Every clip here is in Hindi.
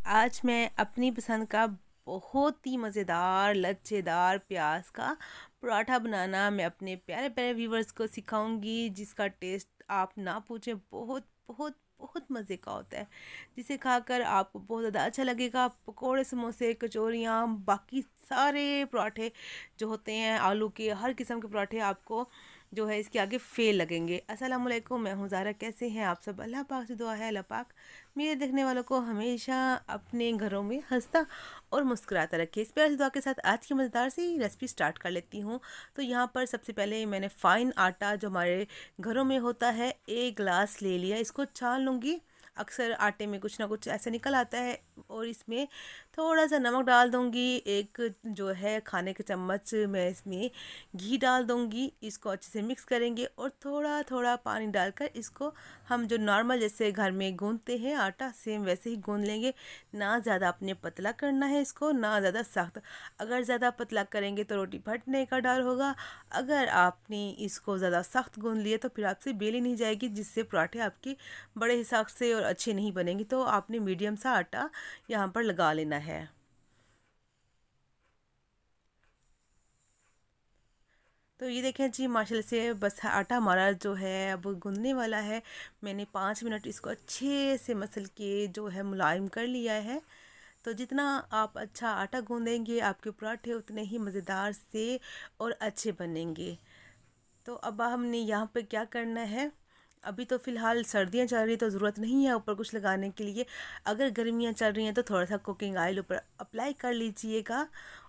आज मैं अपनी पसंद का बहुत ही मज़ेदार लच्छेदार प्याज का पराठा बनाना मैं अपने प्यारे प्यारे व्यूवर्स को सिखाऊंगी, जिसका टेस्ट आप ना पूछें, बहुत बहुत बहुत मज़े का होता है, जिसे खाकर आपको बहुत ज़्यादा अच्छा लगेगा। पकोड़े, समोसे, कचौरियाँ, बाकी सारे पराठे जो होते हैं, आलू के हर किस्म के पराठे आपको जो है इसके आगे फेल लगेंगे। अस्सलाम वालेकुम, मैं हूँ ज़ारा। कैसे हैं आप सब? अल्लाह पाक से दुआ है, अल्लाह पाक मेरे देखने वालों को हमेशा अपने घरों में हंसता और मुस्कुराता रखे। इस प्यार से दुआ के साथ आज की मज़ेदार सी रेसिपी स्टार्ट कर लेती हूँ। तो यहाँ पर सबसे पहले मैंने फ़ाइन आटा जो हमारे घरों में होता है 1 गिलास ले लिया। इसको छान लूँगी। अक्सर आटे में कुछ ना कुछ ऐसे निकल आता है। और इसमें थोड़ा सा नमक डाल दूँगी। एक जो है खाने के चम्मच मैं इसमें घी डाल दूँगी। इसको अच्छे से मिक्स करेंगे और थोड़ा थोड़ा पानी डालकर इसको हम जो नॉर्मल जैसे घर में गूंदते हैं आटा, सेम वैसे ही गूंद लेंगे। ना ज़्यादा अपने पतला करना है इसको, ना ज़्यादा सख्त। अगर ज़्यादा पतला करेंगे तो रोटी फटने का डर होगा। अगर आपने इसको ज़्यादा सख्त गूंद लिए तो फिर आपसे बेली नहीं जाएगी, जिससे पराठे आपके बड़े हिसाब से और अच्छे नहीं बनेंगे। तो आपने मीडियम सा आटा यहाँ पर लगा लेना है। तो ये देखें जी, माशाल्लाह से बस आटा हमारा जो है अब गूंदने वाला है। मैंने 5 मिनट इसको अच्छे से मसल के जो है मुलायम कर लिया है। तो जितना आप अच्छा आटा गूंदेंगे आपके पराठे उतने ही मज़ेदार से और अच्छे बनेंगे। तो अब हमने यहाँ पे क्या करना है, अभी तो फ़िलहाल सर्दियाँ चल रही तो ज़रूरत नहीं है ऊपर कुछ लगाने के लिए। अगर गर्मियाँ चल रही हैं तो थोड़ा सा कुकिंग ऑयल ऊपर अप्लाई कर लीजिएगा।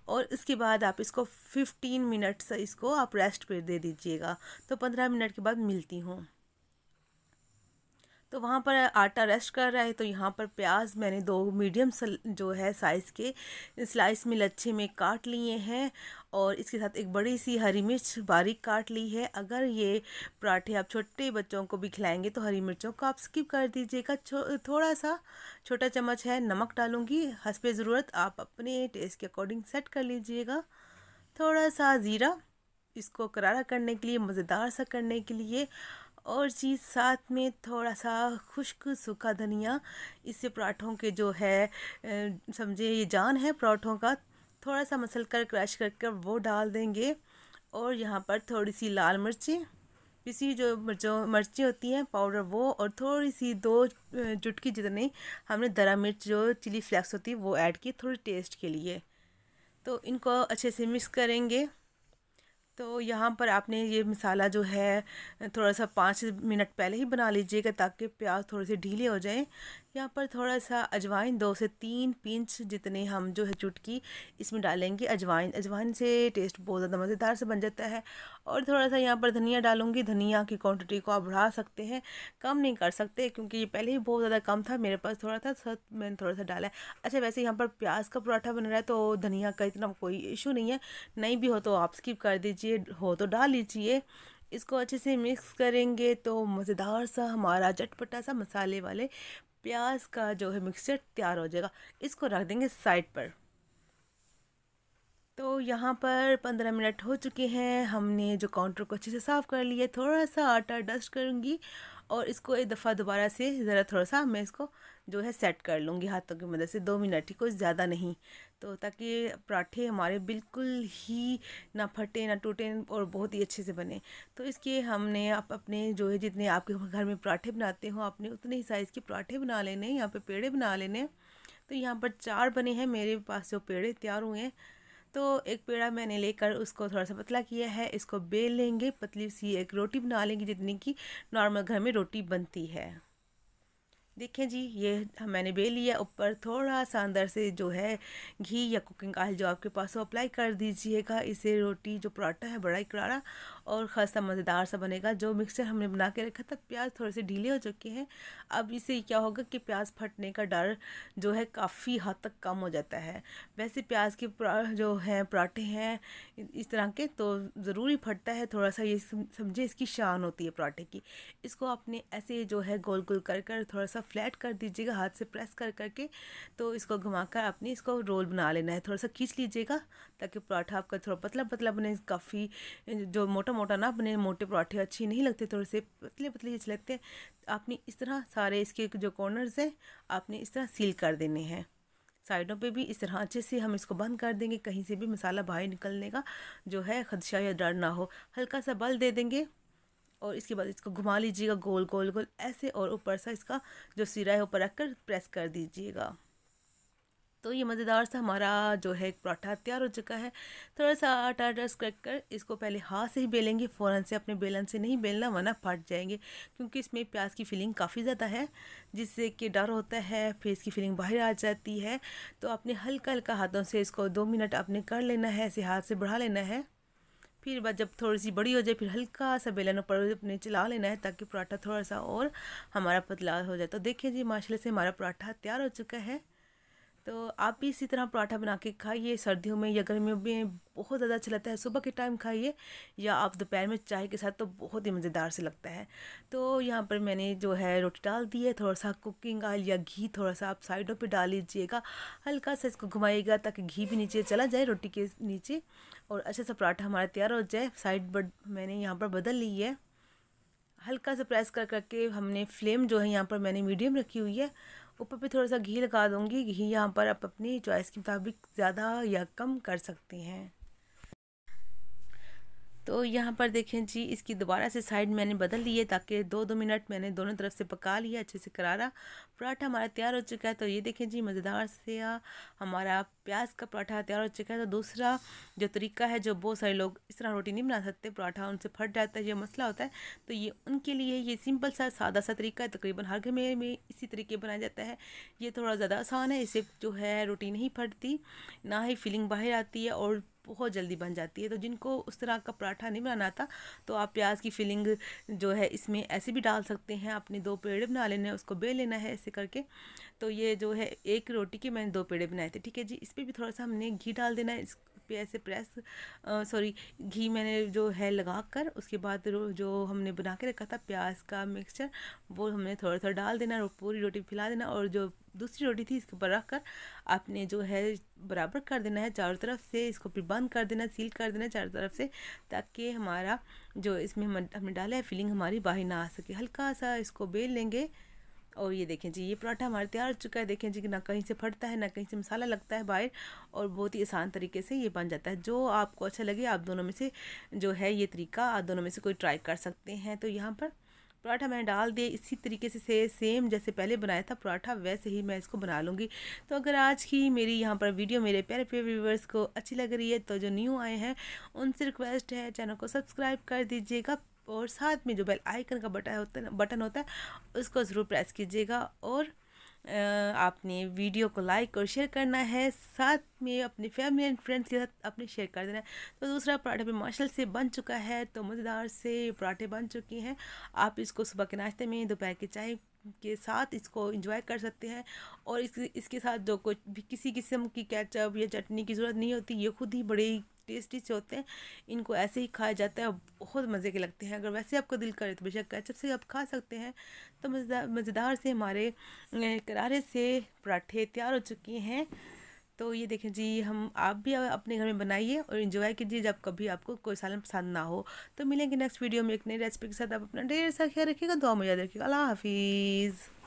और इसके बाद आप इसको 15 मिनट्स इसको आप रेस्ट पे दे दीजिएगा। तो 15 मिनट के बाद मिलती हूँ। तो वहाँ पर आटा रेस्ट कर रहा है। तो यहाँ पर प्याज मैंने 2 मीडियम जो है साइज़ के स्लाइस में लच्छे में काट लिए हैं। और इसके साथ एक बड़ी सी हरी मिर्च बारीक काट ली है। अगर ये पराठे आप छोटे बच्चों को भी खिलाएंगे तो हरी मिर्चों को आप स्किप कर दीजिएगा। थोड़ा सा छोटा चम्मच है नमक डालूंगी, हस्बे ज़रूरत आप अपने टेस्ट के अकॉर्डिंग सेट कर लीजिएगा। थोड़ा सा ज़ीरा, इसको करारा करने के लिए, मज़ेदार सा करने के लिए। और चीज़ साथ में थोड़ा सा खुश्क सूखा धनिया। इससे पराठों के जो है समझे ये जान है पराठों का। थोड़ा सा मसल कर क्रश करके वो डाल देंगे। और यहाँ पर थोड़ी सी लाल मिर्ची पिसी जो मिर्ची होती हैं पाउडर वो, और थोड़ी सी 2 चुटकी जितनी हमने दरा मिर्च जो चिली फ्लेक्स होती है वो ऐड की थोड़ी टेस्ट के लिए। तो इनको अच्छे से मिक्स करेंगे। तो यहाँ पर आपने ये मसाला जो है थोड़ा सा 5 मिनट पहले ही बना लीजिएगा ताकि प्याज थोड़े से ढीले हो जाएं। यहाँ पर थोड़ा सा अजवाइन 2 से 3 पिंच जितने हम जो है चुटकी इसमें डालेंगे। अजवाइन अजवाइन से टेस्ट बहुत ज़्यादा मज़ेदार से बन जाता है। और थोड़ा सा यहाँ पर धनिया डालूँगी। धनिया की क्वांटिटी को आप बढ़ा सकते हैं, कम नहीं कर सकते, क्योंकि ये पहले ही बहुत ज़्यादा कम था मेरे पास थोड़ा था, तो मैंने थोड़ा सा डाला है। अच्छा, वैसे यहाँ पर प्याज का पराठा बन रहा है तो धनिया का इतना कोई इशू नहीं है। नहीं भी हो तो आप स्किप कर दीजिए, हो तो डाल लीजिए। इसको अच्छे से मिक्स करेंगे तो मज़ेदार सा हमारा चटपटा सा मसाले वाले प्याज का जो है मिक्सचर तैयार हो जाएगा। इसको रख देंगे साइड पर। तो यहाँ पर 15 मिनट हो चुके हैं। हमने जो काउंटर को अच्छे से साफ़ कर लिया, थोड़ा सा आटा डस्ट करूँगी और इसको एक दफ़ा दोबारा से ज़रा थोड़ा सा मैं इसको जो है सेट कर लूँगी हाथों की मदद से। 2 मिनट ही, कुछ ज़्यादा नहीं। तो ताकि पराठे हमारे बिल्कुल ही ना फटे ना टूटे और बहुत ही अच्छे से बने। तो इसके हमने आप अपने जो है जितने आपके घर में पराठे बनाते हो आपने उतने ही साइज़ के पराठे बना लेने, यहाँ पे पेड़े बना लेने। तो यहाँ पर 4 बने हैं मेरे पास जो पेड़े तैयार हुए हैं। तो एक पेड़ा मैंने लेकर उसको थोड़ा सा पतला किया है। इसको बेल लेंगे, पतली सी एक रोटी बना लेंगे जितनी की नॉर्मल घर में रोटी बनती है। देखें जी, ये मैंने बेल लिया। ऊपर थोड़ा सा अंदर से जो है घी या कुकिंग ऑयल जो आपके पास हो अप्लाई कर दीजिएगा। इससे रोटी जो पराठा है बड़ा ही करारा और ख़ासा मज़ेदार सा बनेगा। जो मिक्सचर हमने बना के रखा था, प्याज थोड़े से ढीले हो चुके हैं। अब इससे क्या होगा कि प्याज फटने का डर जो है काफ़ी हद तक कम हो जाता है। वैसे प्याज के जो हैं पराठे हैं इस तरह के तो ज़रूरी फटता है थोड़ा सा, ये समझे इसकी शान होती है पराठे की। इसको आपने ऐसे जो है गोल गोल कर कर थोड़ा सा फ्लैट कर दीजिएगा हाथ से प्रेस कर करके। तो इसको घुमाकर आपने इसको रोल बना लेना है। थोड़ा सा खींच लीजिएगा ताकि पराठा आपका थोड़ा पतला पतला बने, काफ़ी जो मोटा मोटा ना बने। मोटे पराठे अच्छी नहीं लगते, थोड़े से पतले पतले अच्छे लगते हैं। आपने इस तरह सारे इसके जो कॉर्नर्स हैं आपने इस तरह सील कर देने हैं। साइडों पे भी इस तरह अच्छे से हम इसको बंद कर देंगे, कहीं से भी मसाला बाहर निकलने का जो है खदशा या डर ना हो। हल्का सा बल दे देंगे और इसके बाद इसको घुमा लीजिएगा गोल गोल गोल ऐसे, और ऊपर से इसका जो सिरा है ऊपर रख कर प्रेस कर दीजिएगा। तो ये मज़ेदार सा हमारा जो है पराठा तैयार हो चुका है। थोड़ा सा आटा डस्ट कर इसको पहले हाथ से ही बेलेंगे, फ़ौरन से अपने बेलन से नहीं बेलना वरना फट जाएंगे, क्योंकि इसमें प्याज की फिलिंग काफ़ी ज़्यादा है जिससे कि डर होता है फिर इसकी फिलिंग बाहर आ जाती है। तो आपने हल्का हल्का हाथों से इसको 2 मिनट आपने कर लेना है, ऐसे हाथ से बढ़ा लेना है। फिर बाद जब थोड़ी सी बड़ी हो जाए फिर हल्का सा बेलन ऊपर अपने चला लेना है ताकि पराठा थोड़ा सा और हमारा पतला हो जाए। तो देखिए जी माशाल्लाह से हमारा पराठा तैयार हो चुका है। तो आप भी इसी तरह पराठा बना के खाइए, सर्दियों में या गर्मियों में बहुत ज़्यादा अच्छा लगता है। सुबह के टाइम खाइए या आप दोपहर में चाय के साथ, तो बहुत ही मज़ेदार से लगता है। तो यहाँ पर मैंने जो है रोटी डाल दी है, थोड़ा सा कुकिंग ऑयल या घी थोड़ा सा आप साइडों पे डाल लीजिएगा, हल्का सा इसको घुमाइएगा ताकि घी भी नीचे चला जाए रोटी के नीचे और अच्छा सा पराठा हमारा तैयार हो जाए। साइड मैंने यहाँ पर बदल ली है, हल्का सा प्रेस कर करके हमने फ्लेम जो है यहाँ पर मैंने मीडियम रखी हुई है। ऊपर पे थोड़ा सा घी लगा दूँगी, घी यहाँ पर आप अपनी चॉइस के मुताबिक ज़्यादा या कम कर सकते हैं। तो यहाँ पर देखें जी इसकी दोबारा से साइड मैंने बदल ली है ताकि 2-2 मिनट मैंने दोनों तरफ से पका लिया अच्छे से करारा। पराठा हमारा तैयार हो चुका है। तो ये देखें जी मज़ेदार से हमारा प्याज का पराठा तैयार हो चुका है। तो दूसरा जो तरीका है, जो बहुत सारे लोग इस तरह रोटी नहीं बना सकते, पराठा उनसे फट जाता है, ये मसला होता है, तो ये उनके लिए ये सिंपल सा सादा सा तरीका है। तकरीबन हर घर में इसी तरीके बनाया जाता है। ये थोड़ा ज़्यादा आसान है, इससे जो है रोटी नहीं फटती, ना ही फिलिंग बाहर आती है और बहुत जल्दी बन जाती है। तो जिनको उस तरह का पराठा नहीं बनाना आता तो आप प्याज की फिलिंग जो है इसमें ऐसे भी डाल सकते हैं। अपने 2 पेड़े बना लेने हैं, उसको बेल लेना है ऐसे करके। तो ये जो है एक रोटी के मैंने 2 पेड़े बनाए थे, ठीक है जी। इस पर भी थोड़ा सा हमने घी डाल देना है, इस पे ऐसे घी मैंने जो है लगा कर उसके बाद जो हमने बना के रखा था प्याज का मिक्सचर वो हमने थोड़ा थोड़ा डाल देना और पूरी रोटी फैला देना, और जो दूसरी रोटी थी इसके ऊपर रख कर आपने जो है बराबर कर देना है चारों तरफ से। इसको फिर बंद कर देना, सील कर देना चारों तरफ से, ताकि हमारा जो इसमें हमने डाला है फिलिंग हमारी बाहर ना आ सके। हल्का सा इसको बेल लेंगे और ये देखें जी ये पराठा हमारा तैयार हो चुका है। देखें जी कि ना कहीं से फटता है ना कहीं से मसाला लगता है बाहर, और बहुत ही आसान तरीके से ये बन जाता है। जो आपको अच्छा लगे आप दोनों में से जो है ये तरीका आप दोनों में से कोई ट्राई कर सकते हैं। तो यहाँ पर पराठा मैंने डाल दिया इसी तरीके से सेम जैसे पहले बनाया था पराठा वैसे ही मैं इसको बना लूँगी। तो अगर आज की मेरी यहाँ पर वीडियो मेरे प्यारे प्यारे व्यूवर्स को अच्छी लग रही है तो जो न्यू आए हैं उनसे रिक्वेस्ट है चैनल को सब्सक्राइब कर दीजिएगा, और साथ में जो बेल आइकन का बटन होता है उसको ज़रूर प्रेस कीजिएगा, और आपने वीडियो को लाइक और शेयर करना है, साथ में अपनी फैमिली एंड फ्रेंड्स के साथ अपने शेयर कर देना है। तो दूसरा पराठा भी माशाल्लाह से बन चुका है। तो मज़ेदार से पराठे बन चुके हैं। आप इसको सुबह के नाश्ते में दोपहर की चाय के साथ इसको एंजॉय कर सकते हैं, और इसके साथ जो कुछ भी किसी किस्म की केचप या चटनी की ज़रूरत नहीं होती, ये खुद ही बड़े टेस्टी से होते हैं। इनको ऐसे ही खाया जाता है, बहुत मज़े के लगते हैं। अगर वैसे आपको दिल करे तो बेशक केचप से आप खा सकते हैं। तो मज़ेदार से हमारे करारे से पराठे तैयार हो चुके हैं। तो ये देखें जी आप भी अपने घर में बनाइए और इन्जॉय कीजिए जब कभी आपको कोई सालन पसंद ना हो। तो मिलेंगे नेक्स्ट वीडियो में एक नई रेसिपी के साथ। आप अपना ढेर सारा ख्याल रखिएगा, दुआ में याद रखिएगा। अल्लाह हाफिज़।